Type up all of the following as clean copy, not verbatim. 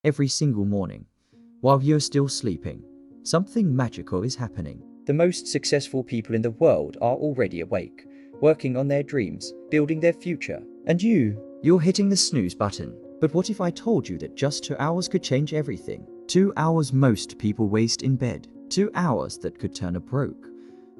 Every single morning, while you're still sleeping, something magical is happening. The most successful people in the world are already awake, working on their dreams, building their future. And you're hitting the snooze button. But what if I told you that just 2 hours could change everything? 2 hours most people waste in bed. 2 hours that could turn a broke,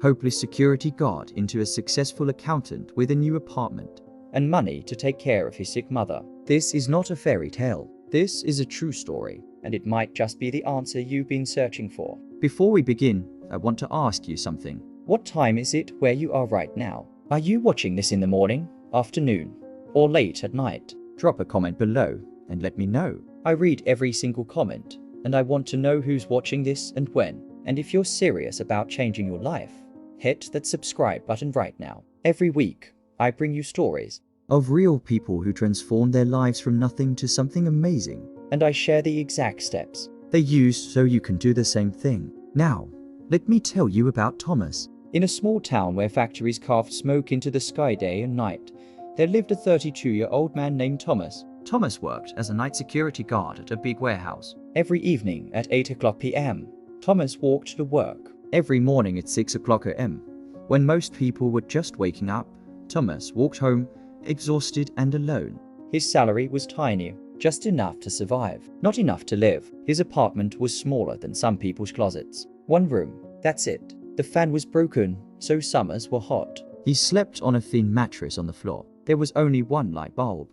hopeless security guard into a successful accountant with a new apartment and money to take care of his sick mother. This is not a fairy tale. This is a true story, and it might just be the answer you've been searching for. Before we begin, I want to ask you something. What time is it where you are right now? Are you watching this in the morning, afternoon, or late at night? Drop a comment below and let me know. I read every single comment, and I want to know who's watching this and when. And if you're serious about changing your life, hit that subscribe button right now. Every week, I bring you stories of real people who transformed their lives from nothing to something amazing. And I share the exact steps they used so you can do the same thing. Now, let me tell you about Thomas. In a small town where factories carved smoke into the sky day and night, there lived a 32-year-old man named Thomas. Thomas worked as a night security guard at a big warehouse. Every evening at 8 p.m., Thomas walked to work. Every morning at 6 a.m., when most people were just waking up, Thomas walked home, exhausted and alone. His salary was tiny, just enough to survive, not enough to live. His apartment was smaller than some people's closets. One room, that's it. The fan was broken, so summers were hot. He slept on a thin mattress on the floor. There was only one light bulb,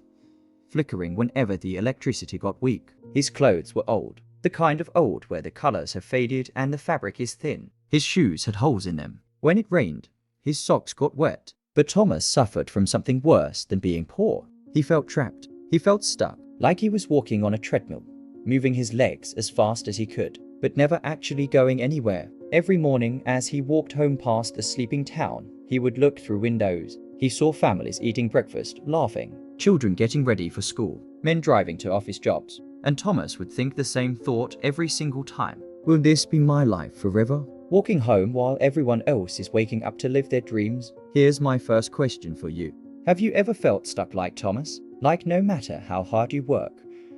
flickering whenever the electricity got weak. His clothes were old, the kind of old where the colors have faded and the fabric is thin. His shoes had holes in them. When it rained, his socks got wet. But Thomas suffered from something worse than being poor. He felt trapped. He felt stuck, like he was walking on a treadmill, moving his legs as fast as he could, but never actually going anywhere. Every morning as he walked home past the sleeping town, he would look through windows. He saw families eating breakfast, laughing, children getting ready for school, men driving to office jobs. And Thomas would think the same thought every single time. Will this be my life forever? Walking home while everyone else is waking up to live their dreams? Here's my first question for you. Have you ever felt stuck like Thomas? Like no matter how hard you work,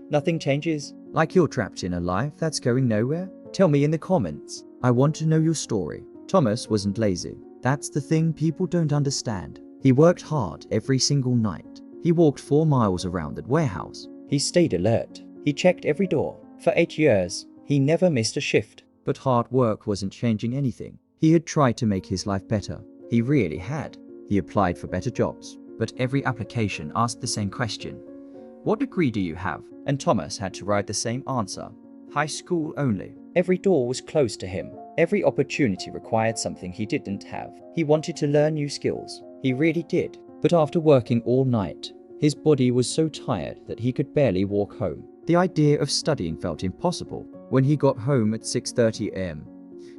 nothing changes? Like you're trapped in a life that's going nowhere? Tell me in the comments. I want to know your story. Thomas wasn't lazy. That's the thing people don't understand. He worked hard every single night. He walked 4 miles around that warehouse. He stayed alert. He checked every door. For 8 years, he never missed a shift. But hard work wasn't changing anything. He had tried to make his life better. He really had. He applied for better jobs, but every application asked the same question. What degree do you have? And Thomas had to write the same answer. High school only. Every door was closed to him. Every opportunity required something he didn't have. He wanted to learn new skills. He really did. But after working all night, his body was so tired that he could barely walk home. The idea of studying felt impossible. When he got home at 6:30 a.m.,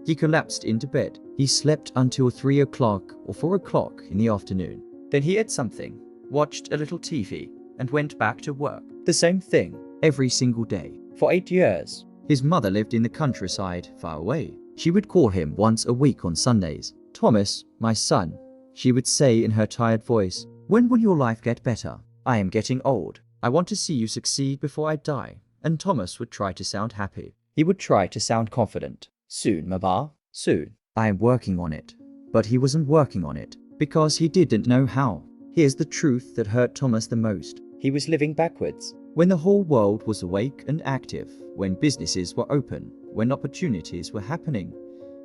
he collapsed into bed. He slept until 3 o'clock or 4 o'clock in the afternoon. Then he ate something, watched a little TV, and went back to work. The same thing, every single day. For 8 years. His mother lived in the countryside, far away. She would call him once a week on Sundays. Thomas, my son, she would say in her tired voice, when will your life get better? I am getting old. I want to see you succeed before I die. And Thomas would try to sound happy. He would try to sound confident. Soon, Mama, soon. I am working on it. But he wasn't working on it because he didn't know how. Here's the truth that hurt Thomas the most. He was living backwards. When the whole world was awake and active, when businesses were open, when opportunities were happening,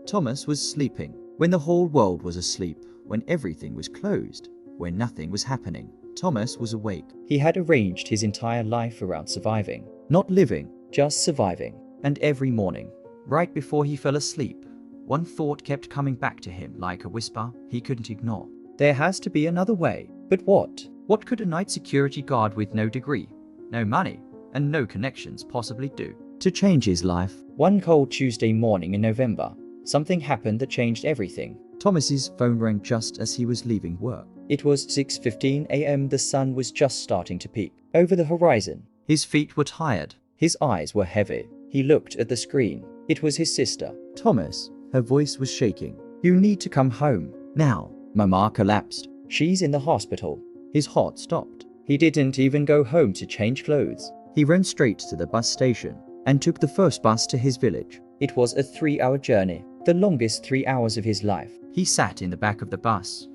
Thomas was sleeping. When the whole world was asleep, when everything was closed, when nothing was happening, Thomas was awake. He had arranged his entire life around surviving. Not living, just surviving. And every morning, right before he fell asleep, one thought kept coming back to him like a whisper he couldn't ignore. There has to be another way. But what? What could a night security guard with no degree, no money, and no connections possibly do to change his life? One cold Tuesday morning in November, something happened that changed everything. Thomas's phone rang just as he was leaving work. It was 6:15 a.m. The sun was just starting to peek over the horizon. His feet were tired. His eyes were heavy. He looked at the screen. It was his sister. Thomas, her voice was shaking. You need to come home. Now. Mama collapsed. She's in the hospital. His heart stopped. He didn't even go home to change clothes. He ran straight to the bus station and took the first bus to his village. It was a 3-hour journey, the longest 3 hours of his life. He sat in the back of the bus,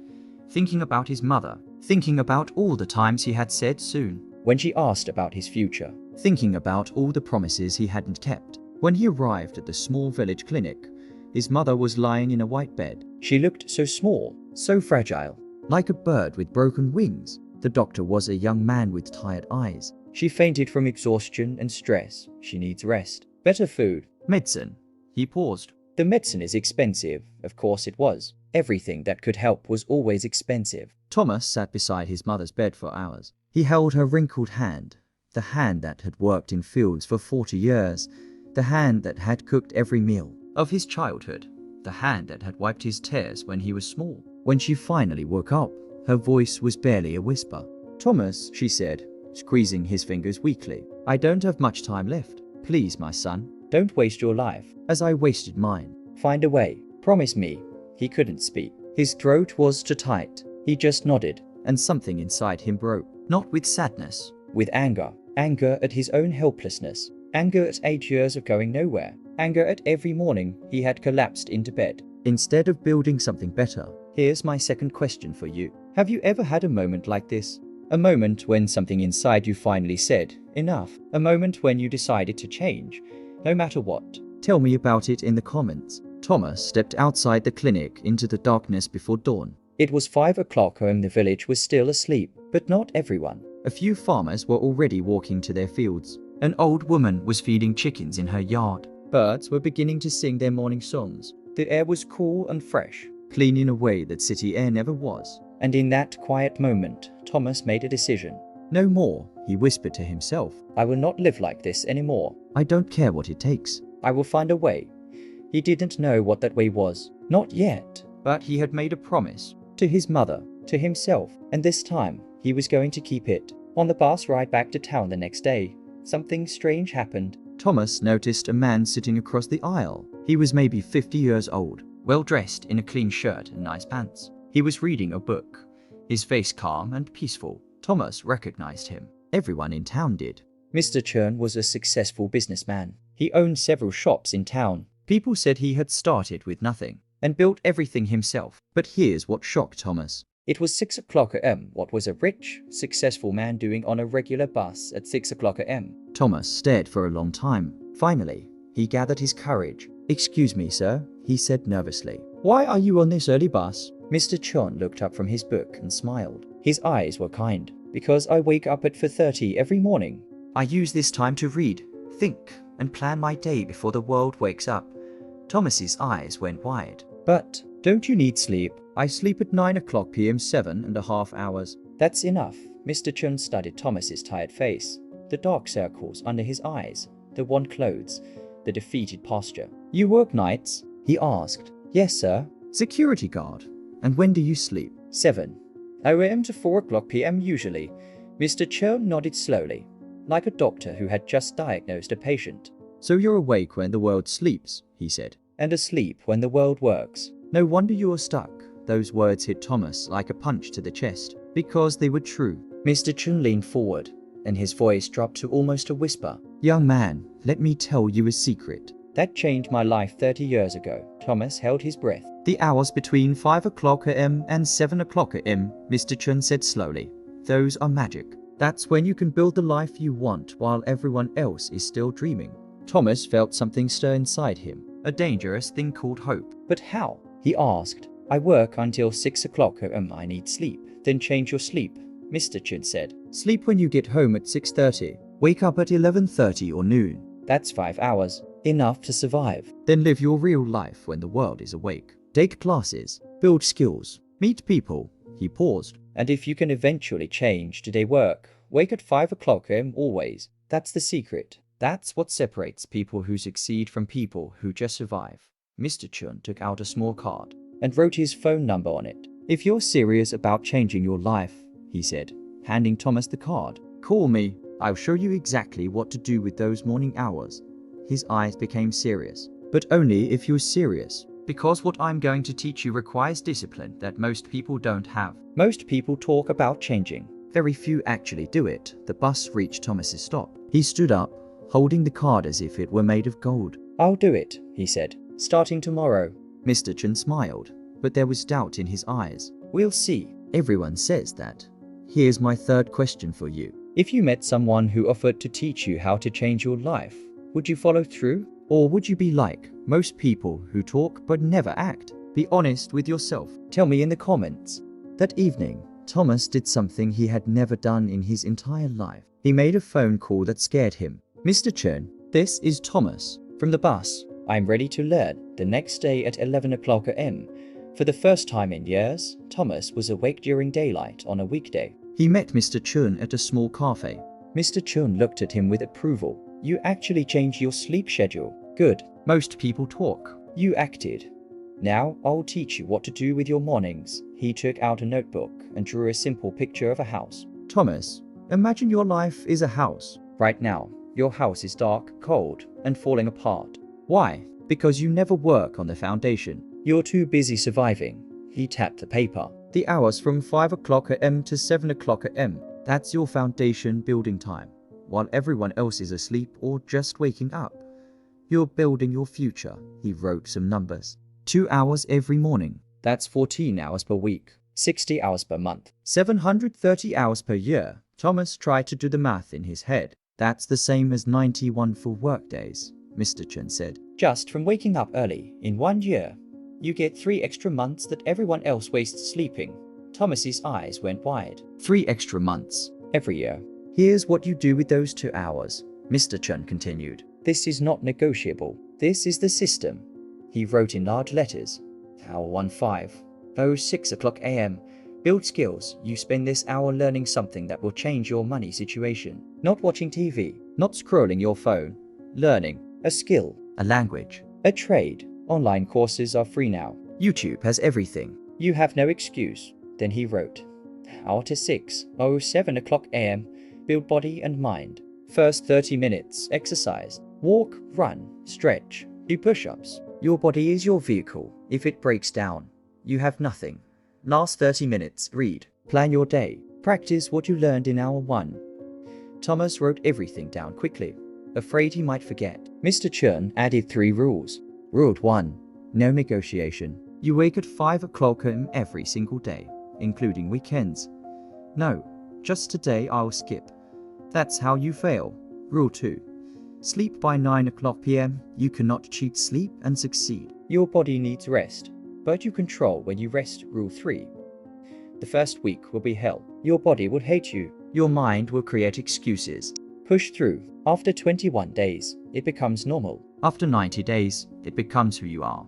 thinking about his mother, thinking about all the times he had said soon when she asked about his future, thinking about all the promises he hadn't kept. When he arrived at the small village clinic, his mother was lying in a white bed. She looked so small, so fragile, like a bird with broken wings. The doctor was a young man with tired eyes. She fainted from exhaustion and stress. She needs rest, better food, medicine. He paused. The medicine is expensive. Of course it was. Everything that could help was always expensive. Thomas sat beside his mother's bed for hours. He held her wrinkled hand, the hand that had worked in fields for 40 years, the hand that had cooked every meal of his childhood, the hand that had wiped his tears when he was small. When she finally woke up, her voice was barely a whisper. "Thomas," she said, squeezing his fingers weakly, "I don't have much time left. Please, my son, don't waste your life as I wasted mine. Find a way. Promise me." He couldn't speak. His throat was too tight. He just nodded, and something inside him broke. Not with sadness, with anger. Anger at his own helplessness. Anger at 8 years of going nowhere. Anger at every morning he had collapsed into bed. Instead of building something better, here's my second question for you. Have you ever had a moment like this? A moment when something inside you finally said, enough. A moment when you decided to change, no matter what. Tell me about it in the comments. Thomas stepped outside the clinic into the darkness before dawn. It was 5 o'clock and the village was still asleep, but not everyone. A few farmers were already walking to their fields. An old woman was feeding chickens in her yard. Birds were beginning to sing their morning songs. The air was cool and fresh, clean in a way that city air never was. And in that quiet moment, Thomas made a decision. No more, he whispered to himself. I will not live like this anymore. I don't care what it takes. I will find a way. He didn't know what that way was. Not yet. But he had made a promise. To his mother, to himself. And this time, he was going to keep it. On the bus ride back to town the next day, something strange happened. Thomas noticed a man sitting across the aisle. He was maybe 50 years old, well dressed in a clean shirt and nice pants. He was reading a book, his face calm and peaceful. Thomas recognized him. Everyone in town did. Mr. Chern was a successful businessman. He owned several shops in town. People said he had started with nothing and built everything himself. But here's what shocked Thomas. It was 6 o'clock a.m. What was a rich, successful man doing on a regular bus at 6 o'clock a.m.? Thomas stared for a long time. Finally, he gathered his courage. "Excuse me, sir," he said nervously. "Why are you on this early bus?" Mr. Chon looked up from his book and smiled. His eyes were kind. "Because I wake up at 4:30 every morning. I use this time to read, think, and plan my day before the world wakes up." Thomas's eyes went wide. "But don't you need sleep? I sleep at 9 o'clock p.m. 7.5 hours. That's enough." Mr. Chun studied Thomas's tired face, the dark circles under his eyes, the worn clothes, the defeated posture. "You work nights?" he asked. "Yes, sir." "Security guard. And when do you sleep?" 7 a.m. to 4 o'clock p.m. usually. Mr. Chun nodded slowly, like a doctor who had just diagnosed a patient. "So you're awake when the world sleeps," he said, "and asleep when the world works. No wonder you're stuck." Those words hit Thomas like a punch to the chest, because they were true. Mr. Chun leaned forward, and his voice dropped to almost a whisper. "Young man, let me tell you a secret. That changed my life 30 years ago." Thomas held his breath. "The hours between 5 o'clock a.m. and 7 o'clock a.m., Mr. Chun said slowly. "Those are magic. That's when you can build the life you want while everyone else is still dreaming." Thomas felt something stir inside him, a dangerous thing called hope. "But how?" he asked. "I work until 6 o'clock a.m. I need sleep." "Then change your sleep," Mr. Chun said. "Sleep when you get home at 6:30. Wake up at 11:30 or noon. That's 5 hours. Enough to survive. Then live your real life when the world is awake. Take classes, build skills, meet people." He paused. "And if you can eventually change today work, wake at 5 o'clock a.m. always. That's the secret. That's what separates people who succeed from people who just survive." Mr. Chun took out a small card and wrote his phone number on it. "If you're serious about changing your life," he said, handing Thomas the card, "call me. I'll show you exactly what to do with those morning hours." His eyes became serious. "But only if you're serious. Because what I'm going to teach you requires discipline that most people don't have. Most people talk about changing. Very few actually do it." The bus reached Thomas's stop. He stood up, holding the card as if it were made of gold. "I'll do it," he said, "starting tomorrow." Mr. Chen smiled, but there was doubt in his eyes. "We'll see. Everyone says that. Here's my third question for you. If you met someone who offered to teach you how to change your life, would you follow through? Or would you be like most people who talk but never act? Be honest with yourself. Tell me in the comments." That evening, Thomas did something he had never done in his entire life. He made a phone call that scared him. "Mr. Chen, this is Thomas from the bus. I'm ready to learn." The next day at 11 o'clock a.m., for the first time in years, Thomas was awake during daylight on a weekday. He met Mr. Chen at a small cafe. Mr. Chen looked at him with approval. "You actually changed your sleep schedule. Good. Most people talk. You acted. Now I'll teach you what to do with your mornings." He took out a notebook and drew a simple picture of a house. "Thomas, imagine your life is a house. Right now, your house is dark, cold, and falling apart. Why? Because you never work on the foundation. You're too busy surviving." He tapped the paper. "The hours from 5 o'clock a.m. to 7 o'clock a.m. That's your foundation building time. While everyone else is asleep or just waking up, you're building your future." He wrote some numbers. 2 hours every morning. That's 14 hours per week. 60 hours per month. 730 hours per year. Thomas tried to do the math in his head. "That's the same as 91 full work days," Mr. Chen said. "Just from waking up early, in 1 year, you get 3 extra months that everyone else wastes sleeping." Thomas's eyes went wide. 3 extra months every year. "Here's what you do with those 2 hours," Mr. Chen continued. "This is not negotiable. This is the system." He wrote in large letters. "Hour 15, 6 o'clock a.m. Build skills. You spend this hour learning something that will change your money situation. Not watching TV, not scrolling your phone. Learning a skill, a language, a trade. Online courses are free now. YouTube has everything. You have no excuse." Then he wrote, "Hour to 7 o'clock a.m. Build body and mind. First 30 minutes, exercise. Walk, run, stretch, do push-ups. Your body is your vehicle. If it breaks down, you have nothing. Last 30 minutes, read. Plan your day. Practice what you learned in hour 1. Thomas wrote everything down quickly, afraid he might forget. Mr. Chen added 3 rules. Rule 1. No negotiation. You wake at 5 o'clock a.m. every single day, including weekends. No, just today I'll skip. That's how you fail. Rule 2. Sleep by 9 o'clock p.m. You cannot cheat sleep and succeed. Your body needs rest, but you control when you rest. Rule 3. The first week will be hell. Your body will hate you. Your mind will create excuses. Push through. After 21 days, it becomes normal. After 90 days, it becomes who you are."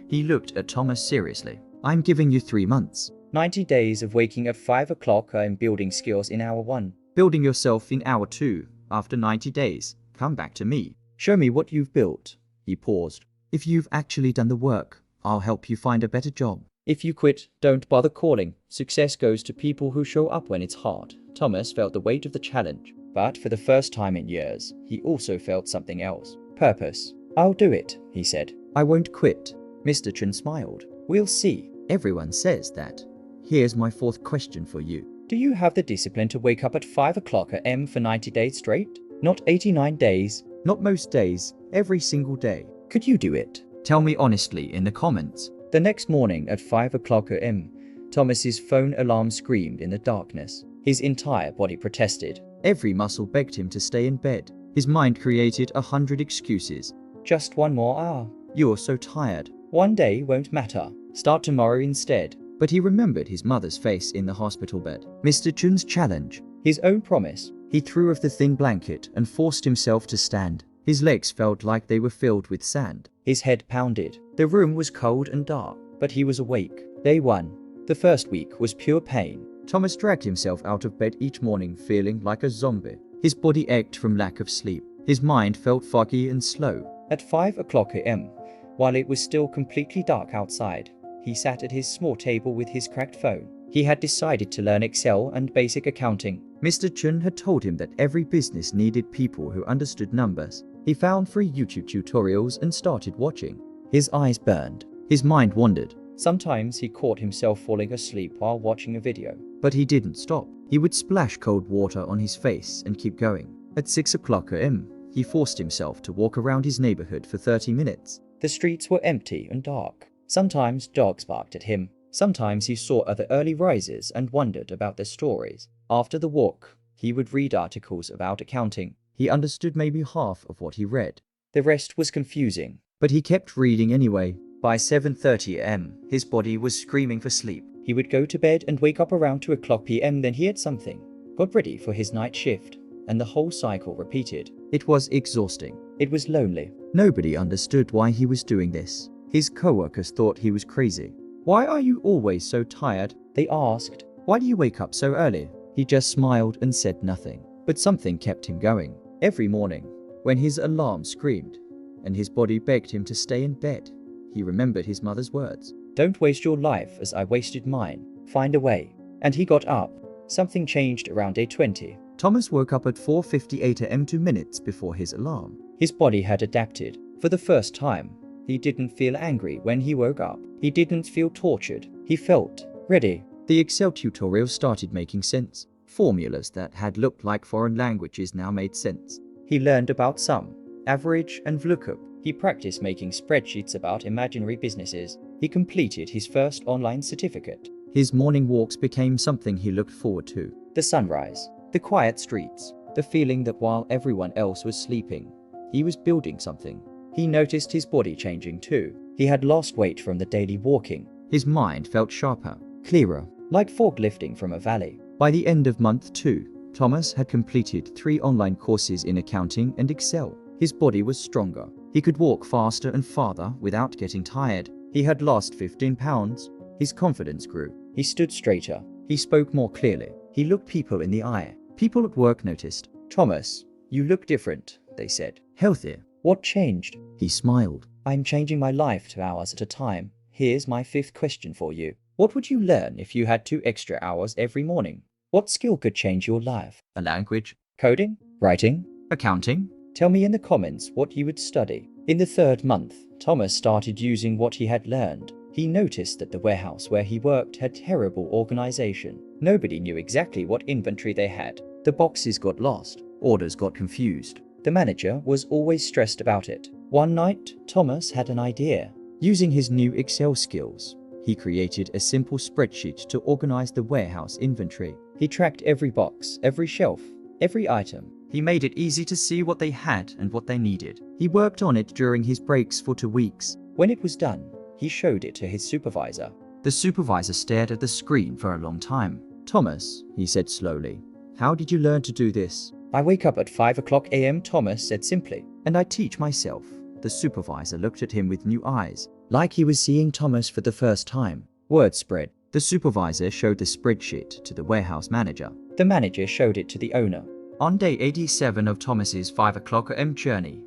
He looked at Thomas seriously. "I'm giving you 3 months. 90 days of waking at 5 o'clock and building skills in hour 1. Building yourself in hour 2. After 90 days, come back to me. Show me what you've built." He paused. "If you've actually done the work, I'll help you find a better job. If you quit, don't bother calling. Success goes to people who show up when it's hard." Thomas felt the weight of the challenge, but for the first time in years, he also felt something else. Purpose. "I'll do it," he said. "I won't quit." Mr. Chen smiled. "We'll see. Everyone says that. Here's my 4th question for you. Do you have the discipline to wake up at 5 o'clock a.m. for 90 days straight? Not 89 days, not most days, every single day. Could you do it? Tell me honestly in the comments." The next morning at 5 o'clock a.m., Thomas's phone alarm screamed in the darkness. His entire body protested. Every muscle begged him to stay in bed. His mind created 100 excuses. "Just 1 more hour. You're so tired. 1 day won't matter. Start tomorrow instead." But he remembered his mother's face in the hospital bed. Mr. Chen's challenge. His own promise. He threw off the thin blanket and forced himself to stand. His legs felt like they were filled with sand. His head pounded. The room was cold and dark, but he was awake. Day 1. The first week was pure pain. Thomas dragged himself out of bed each morning feeling like a zombie. His body ached from lack of sleep. His mind felt foggy and slow. At 5 o'clock a.m., while it was still completely dark outside, he sat at his small table with his cracked phone. He had decided to learn Excel and basic accounting. Mr. Chen had told him that every business needed people who understood numbers. He found free YouTube tutorials and started watching. His eyes burned. His mind wandered. Sometimes he caught himself falling asleep while watching a video. But he didn't stop. He would splash cold water on his face and keep going. At 6 o'clock am, he forced himself to walk around his neighborhood for 30 minutes. The streets were empty and dark. Sometimes dogs barked at him. Sometimes he saw other early risers and wondered about their stories. After the walk, he would read articles about accounting. He understood maybe half of what he read. The rest was confusing, but he kept reading anyway. By 7:30 am, his body was screaming for sleep. He would go to bed and wake up around 2 o'clock p.m. Then he ate something, got ready for his night shift, and the whole cycle repeated. It was exhausting. It was lonely. Nobody understood why he was doing this. His coworkers thought he was crazy. "Why are you always so tired?" they asked. "Why do you wake up so early?" He just smiled and said nothing. But something kept him going. Every morning, when his alarm screamed and his body begged him to stay in bed, he remembered his mother's words. "Don't waste your life as I wasted mine. Find a way." And he got up. Something changed around day 20. Thomas woke up at 4:58 am 2 minutes before his alarm. His body had adapted. For the first time, he didn't feel angry when he woke up. He didn't feel tortured. He felt ready. The Excel tutorial started making sense. Formulas that had looked like foreign languages now made sense. He learned about sum, average, and VLOOKUP. He practiced making spreadsheets about imaginary businesses. He completed his first online certificate. His morning walks became something he looked forward to. The sunrise, the quiet streets, the feeling that while everyone else was sleeping, he was building something. He noticed his body changing too. He had lost weight from the daily walking. His mind felt sharper, clearer, like fog lifting from a valley. By the end of month 2, Thomas had completed 3 online courses in accounting and Excel. His body was stronger. He could walk faster and farther without getting tired. He had lost 15 pounds. His confidence grew. He stood straighter. He spoke more clearly. He looked people in the eye. People at work noticed. "Thomas, you look different," they said. "Healthier." "What changed?" He smiled. "I'm changing my life 2 hours at a time. Here's my 5th question for you. What would you learn if you had 2 extra hours every morning? What skill could change your life? A language? Coding? Writing? Accounting? Tell me in the comments what you would study." In the 3rd month, Thomas started using what he had learned. He noticed that the warehouse where he worked had terrible organization. Nobody knew exactly what inventory they had. The boxes got lost. Orders got confused. The manager was always stressed about it. One night, Thomas had an idea. Using his new Excel skills, he created a simple spreadsheet to organize the warehouse inventory. He tracked every box, every shelf, every item. He made it easy to see what they had and what they needed. He worked on it during his breaks for 2 weeks. When it was done, he showed it to his supervisor. The supervisor stared at the screen for a long time. "Thomas," he said slowly, "how did you learn to do this?" "I wake up at 5 o'clock am, Thomas said simply. "And I teach myself." The supervisor looked at him with new eyes, like he was seeing Thomas for the first time. Word spread. The supervisor showed the spreadsheet to the warehouse manager. The manager showed it to the owner. On day 87 of Thomas's 5 o'clock am journey,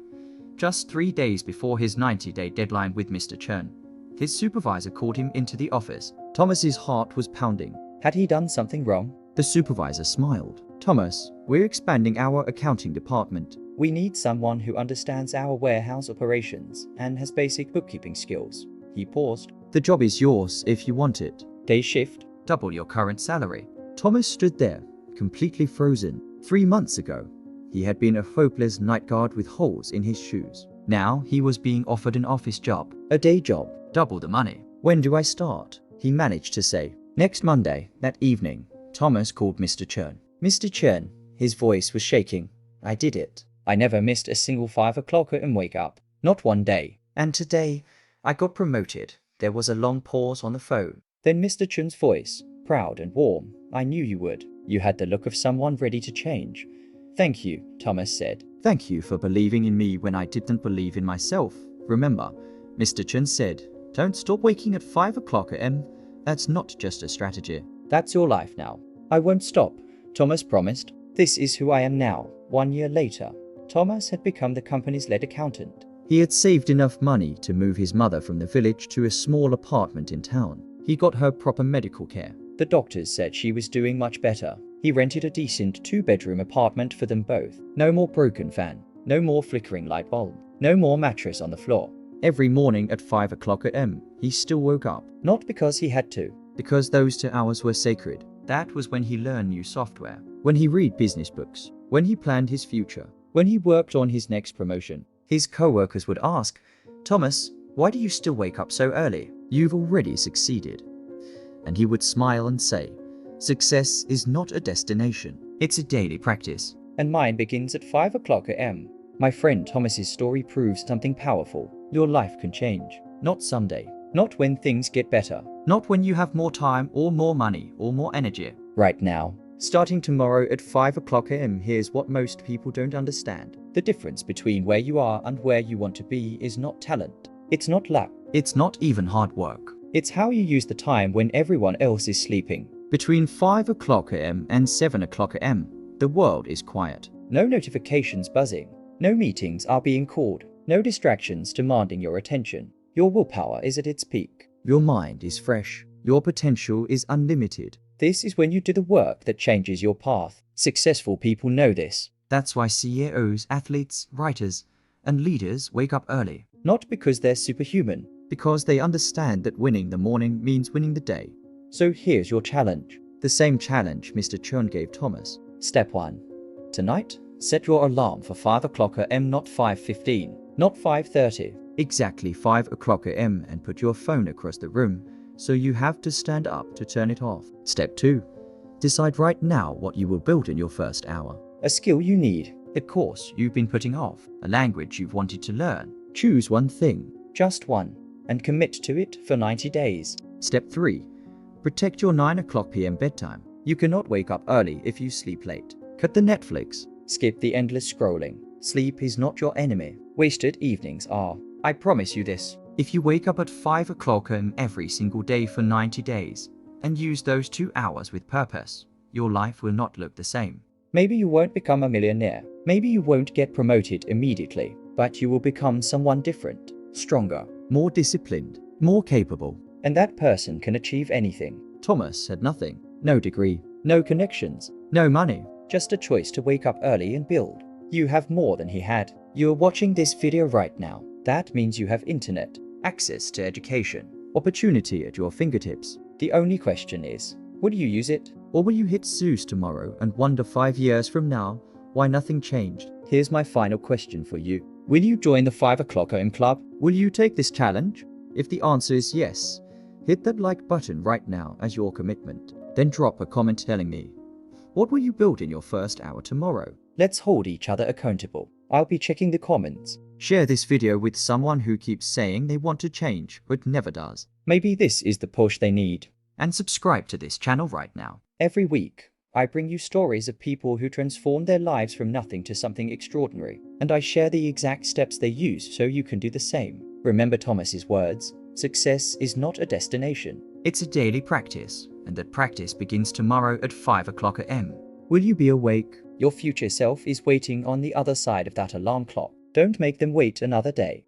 just 3 days before his 90-day deadline with Mr. Chern, his supervisor called him into the office. Thomas's heart was pounding. Had he done something wrong? The supervisor smiled. "Thomas, we're expanding our accounting department. We need someone who understands our warehouse operations and has basic bookkeeping skills." He paused. "The job is yours if you want it. Day shift, double your current salary." Thomas stood there, completely frozen. 3 months ago, he had been a hopeless night guard with holes in his shoes. Now he was being offered an office job, a day job, double the money. "When do I start?" he managed to say. "Next Monday." That evening, Thomas called Mr. Chern. "Mr. Chern," his voice was shaking, "I did it. I never missed a single 5 o'clock and wake up. Not one day. And today, I got promoted." There was a long pause on the phone. Then Mr. Chern's voice, proud and warm. "I knew you would. You had the look of someone ready to change." "Thank you," Thomas said. "Thank you for believing in me when I didn't believe in myself. Remember," Mr. Chern said, "don't stop waking at 5 o'clock am. That's not just a strategy. That's your life now." "I won't stop," Thomas promised. "This is who I am now." 1 year later, Thomas had become the company's lead accountant. He had saved enough money to move his mother from the village to a small apartment in town. He got her proper medical care. The doctors said she was doing much better. He rented a decent 2-bedroom apartment for them both. No more broken fan. No more flickering light bulb. No more mattress on the floor. Every morning at 5 o'clock am, he still woke up. Not because he had to, because those 2 hours were sacred. That was when he learned new software, when he read business books, when he planned his future, when he worked on his next promotion. His co-workers would ask, "Thomas, why do you still wake up so early? You've already succeeded." And he would smile and say, "Success is not a destination, it's a daily practice." And mine begins at 5 o'clock a.m. My friend Thomas's story proves something powerful. Your life can change. Not someday. Not when things get better. Not when you have more time or more money or more energy. Right now. Starting tomorrow at 5 o'clock a.m. Here's what most people don't understand. The difference between where you are and where you want to be is not talent. It's not luck. It's not even hard work. It's how you use the time when everyone else is sleeping. Between 5 o'clock a.m. and 7 o'clock a.m., the world is quiet. No notifications buzzing. No meetings are being called. No distractions demanding your attention. Your willpower is at its peak. Your mind is fresh. Your potential is unlimited. This is when you do the work that changes your path. Successful people know this. That's why CEOs, athletes, writers, and leaders wake up early. Not because they're superhuman, because they understand that winning the morning means winning the day. So here's your challenge. The same challenge Mr. Chun gave Thomas. Step 1. Tonight, set your alarm for 5 o'clock a.m. not 5:15, not 5:30. Exactly 5 o'clock a.m. and put your phone across the room so you have to stand up to turn it off. Step 2. Decide right now what you will build in your first hour. A skill you need, a course you've been putting off, a language you've wanted to learn. Choose one thing, just one, and commit to it for 90 days. Step 3. Protect your 9 o'clock p.m. bedtime. You cannot wake up early if you sleep late. Cut the Netflix. Skip the endless scrolling. Sleep is not your enemy. Wasted evenings are. I promise you this. If you wake up at 5 o'clock a.m. every single day for 90 days and use those 2 hours with purpose, your life will not look the same. Maybe you won't become a millionaire. Maybe you won't get promoted immediately, but you will become someone different, stronger, more disciplined, more capable. And that person can achieve anything. Thomas had nothing. No degree, no connections, no money, just a choice to wake up early and build. You have more than he had. You are watching this video right now. That means you have internet, access to education, opportunity at your fingertips. The only question is, will you use it? Or will you hit snooze tomorrow and wonder 5 years from now why nothing changed? Here's my final question for you. Will you join the 5 o'clock a.m. club? Will you take this challenge? If the answer is yes, hit that like button right now as your commitment. Then drop a comment telling me, what will you build in your first hour tomorrow? Let's hold each other accountable. I'll be checking the comments. Share this video with someone who keeps saying they want to change but never does. Maybe this is the push they need. And subscribe to this channel right now. Every week, I bring you stories of people who transformed their lives from nothing to something extraordinary. And I share the exact steps they use so you can do the same. Remember Thomas's words, success is not a destination. It's a daily practice, and that practice begins tomorrow at 5 o'clock a.m. Will you be awake? Your future self is waiting on the other side of that alarm clock. Don't make them wait another day.